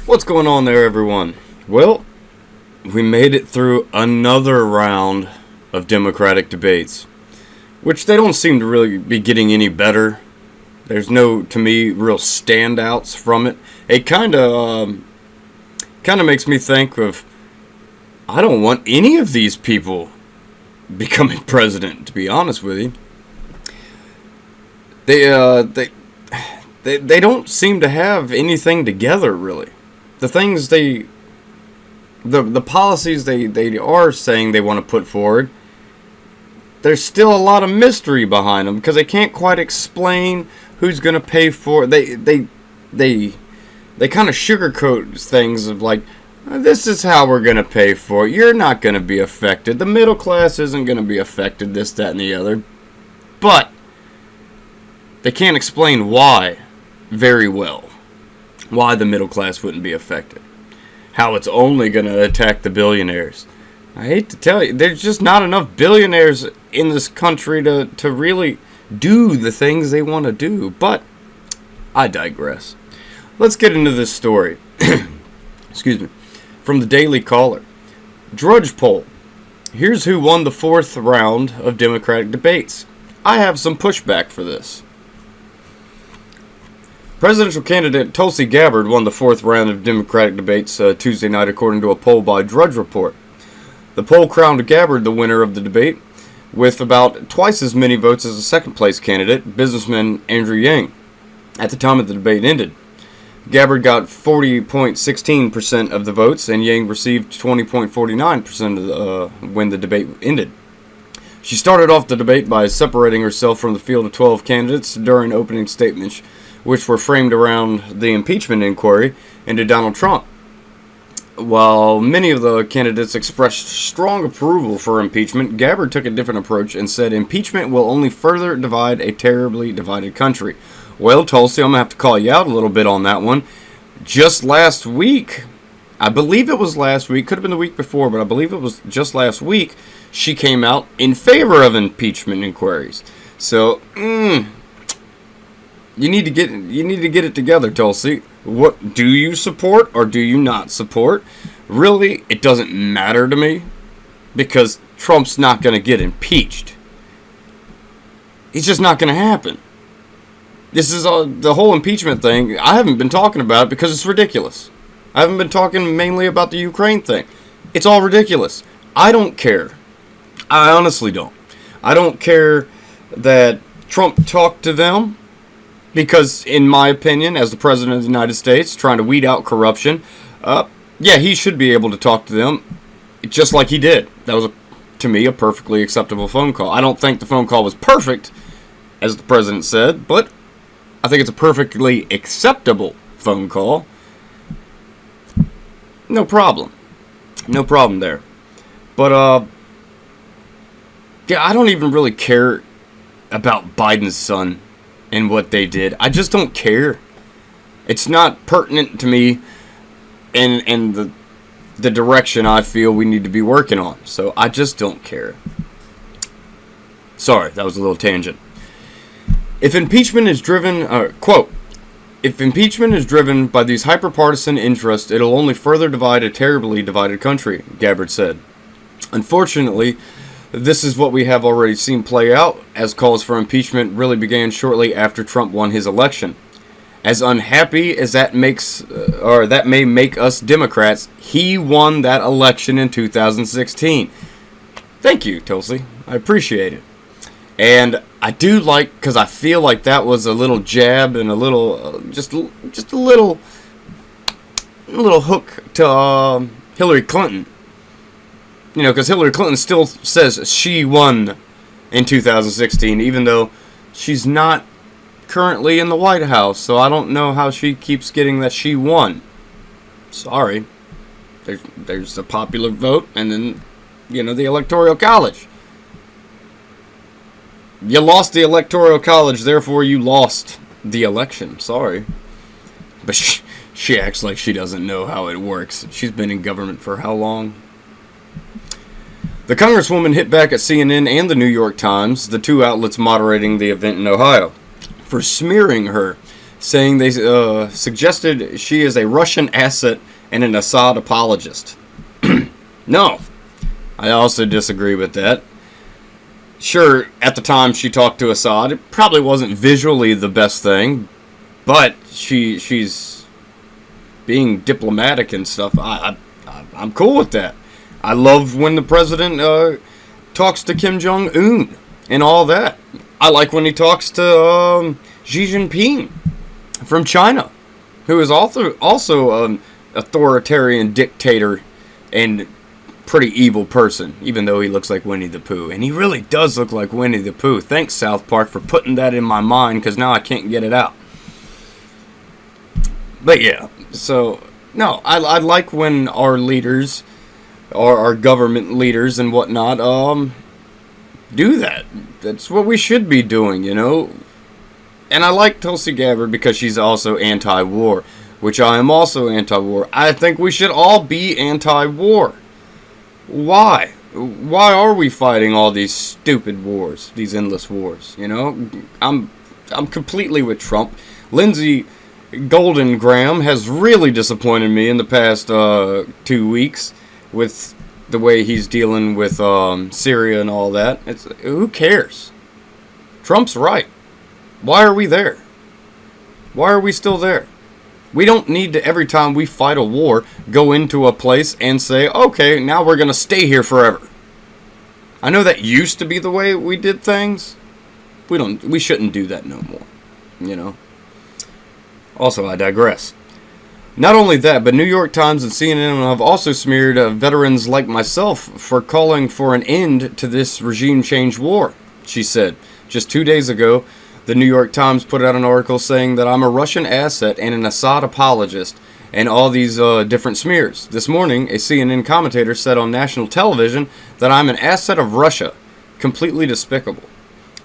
What's going on there, everyone? Well, we made it through another round of Democratic debates, which they don't seem to really be getting any better. There's no, to me, real standouts from it. It kind of makes me think of, I don't want any of these people becoming president, to be honest with you. They don't seem to have anything together, really. The things the policies they are saying they want to put forward, there's still a lot of mystery behind them because they can't quite explain who's going to pay for it. They kind of sugarcoat things of like, this is how we're going to pay for it. You're not going to be affected. The middle class isn't going to be affected, this, that, and the other. But they can't explain why very well. Why the middle class wouldn't be affected. How it's only going to attack the billionaires. I hate to tell you, there's just not enough billionaires in this country to really do the things they want to do. But I digress. Let's get into this story. Excuse me. From the Daily Caller. Drudge poll. Here's who won the fourth round of Democratic debates. I have some pushback for this. Presidential candidate Tulsi Gabbard won the fourth round of Democratic debates Tuesday night, according to a poll by Drudge Report. The poll crowned Gabbard the winner of the debate, with about twice as many votes as the second-place candidate, businessman Andrew Yang, at the time of the debate ended. Gabbard got 40.16% of the votes, and Yang received 20.49% when the debate ended. She started off the debate by separating herself from the field of 12 candidates during opening statements, which were framed around the impeachment inquiry into Donald Trump. While many of the candidates expressed strong approval for impeachment, Gabbard took a different approach and said impeachment will only further divide a terribly divided country. Well, Tulsi, I'm going to have to call you out a little bit on that one. Just last week, I believe it was last week, could have been the week before, but I believe it was just last week, she came out in favor of impeachment inquiries. So, You need to get it together, Tulsi. What do you support or do you not support? Really, it doesn't matter to me because Trump's not going to get impeached. It's just not going to happen. This is the whole impeachment thing. I haven't been talking about it because it's ridiculous. I haven't been talking mainly about the Ukraine thing. It's all ridiculous. I don't care. I honestly don't. I don't care that Trump talked to them. Because, in my opinion, as the President of the United States, trying to weed out corruption, he should be able to talk to them just like he did. That was, to me, a perfectly acceptable phone call. I don't think the phone call was perfect, as the President said, but I think it's a perfectly acceptable phone call. No problem. No problem there. But, I don't even really care about Biden's son and what they did. I just don't care. It's not pertinent to me and the direction I feel we need to be working on. So I just don't care. Sorry, that was a little tangent. If impeachment is driven, quote, if impeachment is driven by these hyper-partisan interests, it'll only further divide a terribly divided country, Gabbard said. Unfortunately, this is what we have already seen play out, as calls for impeachment really began shortly after Trump won his election. As unhappy as that may make us Democrats, he won that election in 2016. Thank you, Tulsi. I appreciate it. And I do like, because I feel like that was a little jab and a little, just a little hook to Hillary Clinton. You know, because Hillary Clinton still says she won in 2016, even though she's not currently in the White House. So I don't know how she keeps getting that she won. Sorry. There's the popular vote and then, the Electoral College. You lost the Electoral College, therefore you lost the election. Sorry. But she acts like she doesn't know how it works. She's been in government for how long? The Congresswoman hit back at CNN and the New York Times, the two outlets moderating the event in Ohio, for smearing her, saying they suggested she is a Russian asset and an Assad apologist. No, I also disagree with that. Sure, at the time she talked to Assad, it probably wasn't visually the best thing, but she's being diplomatic and stuff. I'm cool with that. I love when the president talks to Kim Jong-un and all that. I like when he talks to Xi Jinping from China, who is also an authoritarian dictator and pretty evil person, even though he looks like Winnie the Pooh. And he really does look like Winnie the Pooh. Thanks, South Park, for putting that in my mind, because now I can't get it out. But yeah, so, no, I like when our leaders, our government leaders and whatnot, do that. That's what we should be doing, you know? And I like Tulsi Gabbard because she's also anti-war, which I am also anti-war. I think we should all be anti-war. Why? Why are we fighting all these stupid wars, these endless wars? You know, I'm completely with Trump. Lindsey Golden Graham has really disappointed me in the past 2 weeks with the way he's dealing with Syria and all that. Who cares? Trump's right. Why are we there? Why are we still there? We don't need to, every time we fight a war, go into a place and say, okay, now we're going to stay here forever. I know that used to be the way we did things. We shouldn't do that no more, you know. Also, I digress. Not only that, but New York Times and CNN have also smeared veterans like myself for calling for an end to this regime change war, she said. Just 2 days ago, the New York Times put out an article saying that I'm a Russian asset and an Assad apologist, and all these different smears. This morning, a CNN commentator said on national television that I'm an asset of Russia. Completely despicable.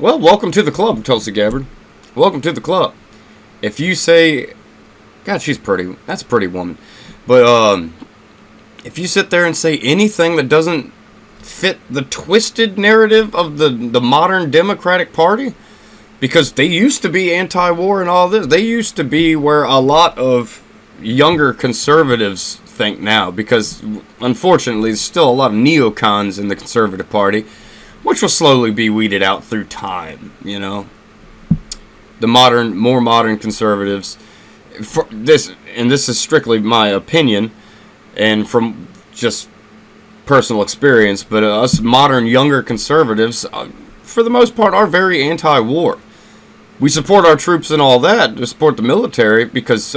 Well, welcome to the club, Tulsi Gabbard. Welcome to the club. If you say, God, she's pretty. That's a pretty woman. But if you sit there and say anything that doesn't fit the twisted narrative of the modern Democratic Party, because they used to be anti-war and all this. They used to be where a lot of younger conservatives think now, because unfortunately there's still a lot of neocons in the Conservative Party, which will slowly be weeded out through time, you know. The more modern conservatives, this is strictly my opinion and from just personal experience, but us modern younger conservatives, for the most part, are very anti-war. We support our troops and all that, to support the military, because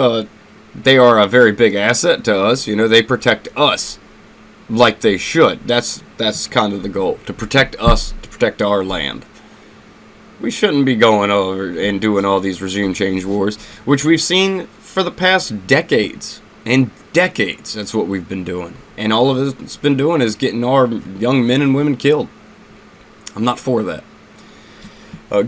they are a very big asset to us. You know, they protect us like they should. That's kind of the goal, to protect us, to protect our land. We shouldn't be going over and doing all these regime change wars, which we've seen for the past decades and decades. That's what we've been doing. And all of it's been doing is getting our young men and women killed. I'm not for that.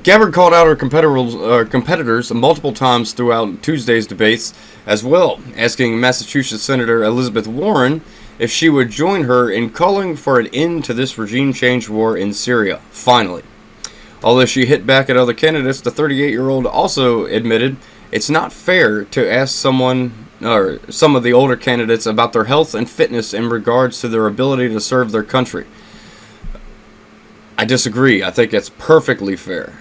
Gabbard called out her competitors multiple times throughout Tuesday's debates as well, asking Massachusetts Senator Elizabeth Warren if she would join her in calling for an end to this regime change war in Syria, finally. Although she hit back at other candidates, the 38-year-old also admitted it's not fair to ask someone or some of the older candidates about their health and fitness in regards to their ability to serve their country. I disagree. I think it's perfectly fair.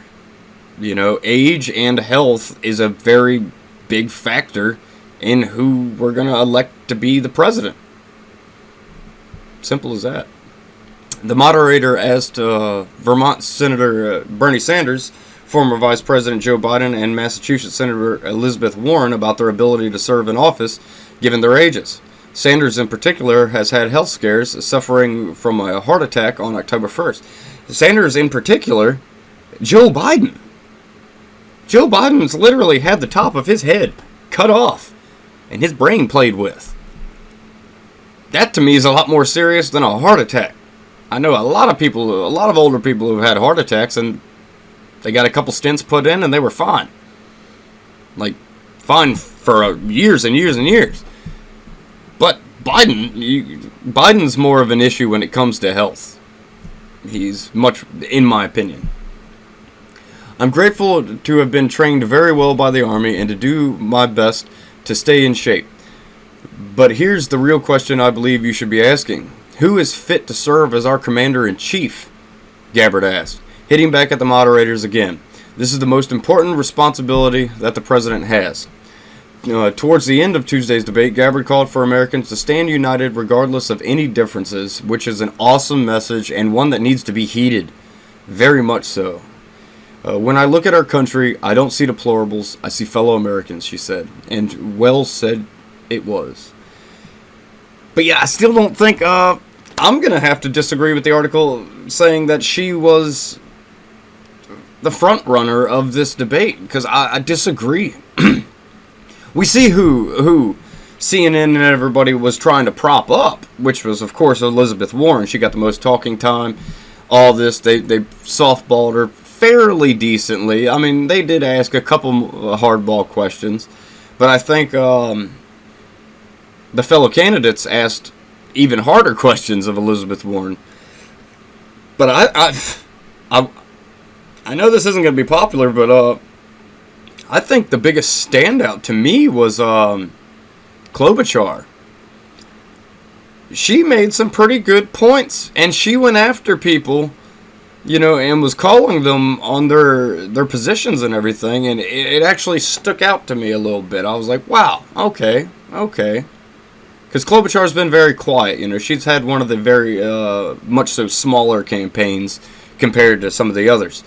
You know, age and health is a very big factor in who we're going to elect to be the president. Simple as that. The moderator asked Vermont Senator Bernie Sanders, former Vice President Joe Biden, and Massachusetts Senator Elizabeth Warren about their ability to serve in office given their ages. Sanders in particular has had health scares, suffering from a heart attack on October 1st. Sanders in particular, Joe Biden. Joe Biden's literally had the top of his head cut off and his brain played with. That to me is a lot more serious than a heart attack. I know a lot of older people who have had heart attacks and they got a couple stents put in and they were fine. Like, fine for years and years and years. But Biden's more of an issue when it comes to health. He's much, in my opinion. I'm grateful to have been trained very well by the Army and to do my best to stay in shape. But here's the real question I believe you should be asking. Who is fit to serve as our commander-in-chief? Gabbard asked, hitting back at the moderators again. This is the most important responsibility that the president has. Towards the end of Tuesday's debate, Gabbard called for Americans to stand united regardless of any differences, which is an awesome message and one that needs to be heeded. Very much so. When I look at our country, I don't see deplorables, I see fellow Americans, she said. And well said it was. But yeah, I still don't think, I'm going to have to disagree with the article saying that she was the front runner of this debate, because I disagree. We see who CNN and everybody was trying to prop up, which was, of course, Elizabeth Warren. She got the most talking time. All this, they softballed her fairly decently. I mean, they did ask a couple hardball questions, but I think the fellow candidates asked even harder questions of Elizabeth Warren. But I know this isn't going to be popular, but I think the biggest standout to me was Klobuchar. She made some pretty good points, and she went after people, and was calling them on their positions and everything, and it actually stuck out to me a little bit. I was like, wow, okay. Because Klobuchar's been very quiet, she's had one of the very, much so smaller campaigns compared to some of the others.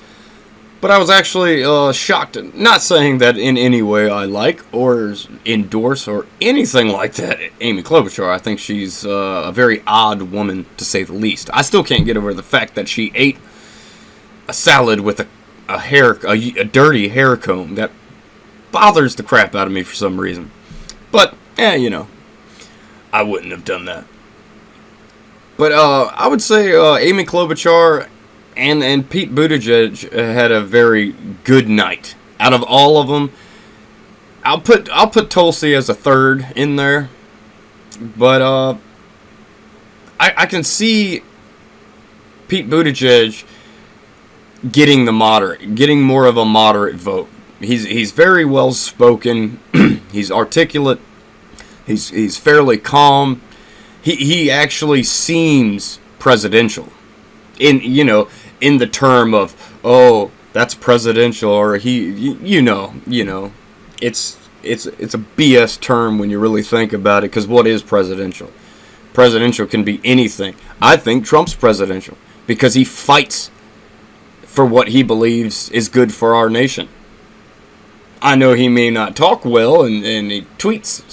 But I was actually shocked, not saying that in any way I like or endorse or anything like that Amy Klobuchar. I think she's a very odd woman, to say the least. I still can't get over the fact that she ate a salad with a dirty hair comb. That bothers the crap out of me for some reason. But, I wouldn't have done that. But I would say Amy Klobuchar and Pete Buttigieg had a very good night. Out of all of them, I'll put Tulsi as a third in there. But I can see Pete Buttigieg getting more of a moderate vote. He's very well spoken. He's articulate. He's fairly calm. He actually seems presidential. In the term of, oh, that's presidential, or it's a BS term when you really think about it, because what is presidential? Presidential can be anything. I think Trump's presidential because he fights for what he believes is good for our nation. I know he may not talk well, and he tweets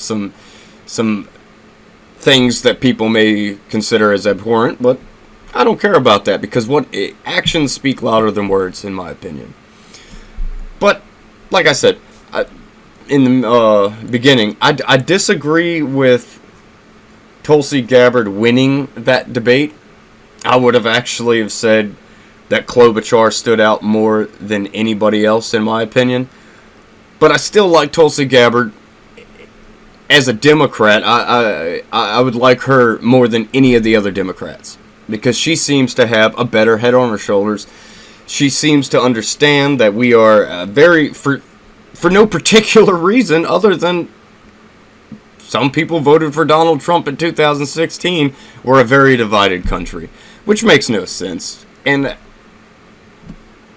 some things that people may consider as abhorrent, but I don't care about that, because actions speak louder than words, in my opinion. But, like I said, in the beginning, I disagree with Tulsi Gabbard winning that debate. I would have actually said that Klobuchar stood out more than anybody else, in my opinion. But I still like Tulsi Gabbard. As a Democrat, I would like her more than any of the other Democrats, because she seems to have a better head on her shoulders. She seems to understand that we are for no particular reason other than some people voted for Donald Trump in 2016. We're a very divided country, which makes no sense. And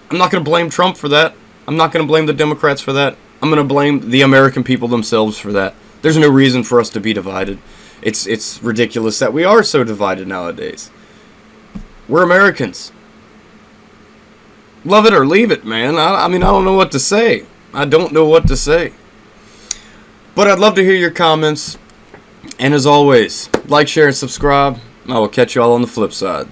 I'm not going to blame Trump for that. I'm not going to blame the Democrats for that. I'm going to blame the American people themselves for that. There's no reason for us to be divided. It's ridiculous that we are so divided nowadays. We're Americans. Love it or leave it, man. I mean, I don't know what to say. I don't know what to say. But I'd love to hear your comments. And as always, like, share, and subscribe. I will catch you all on the flip side.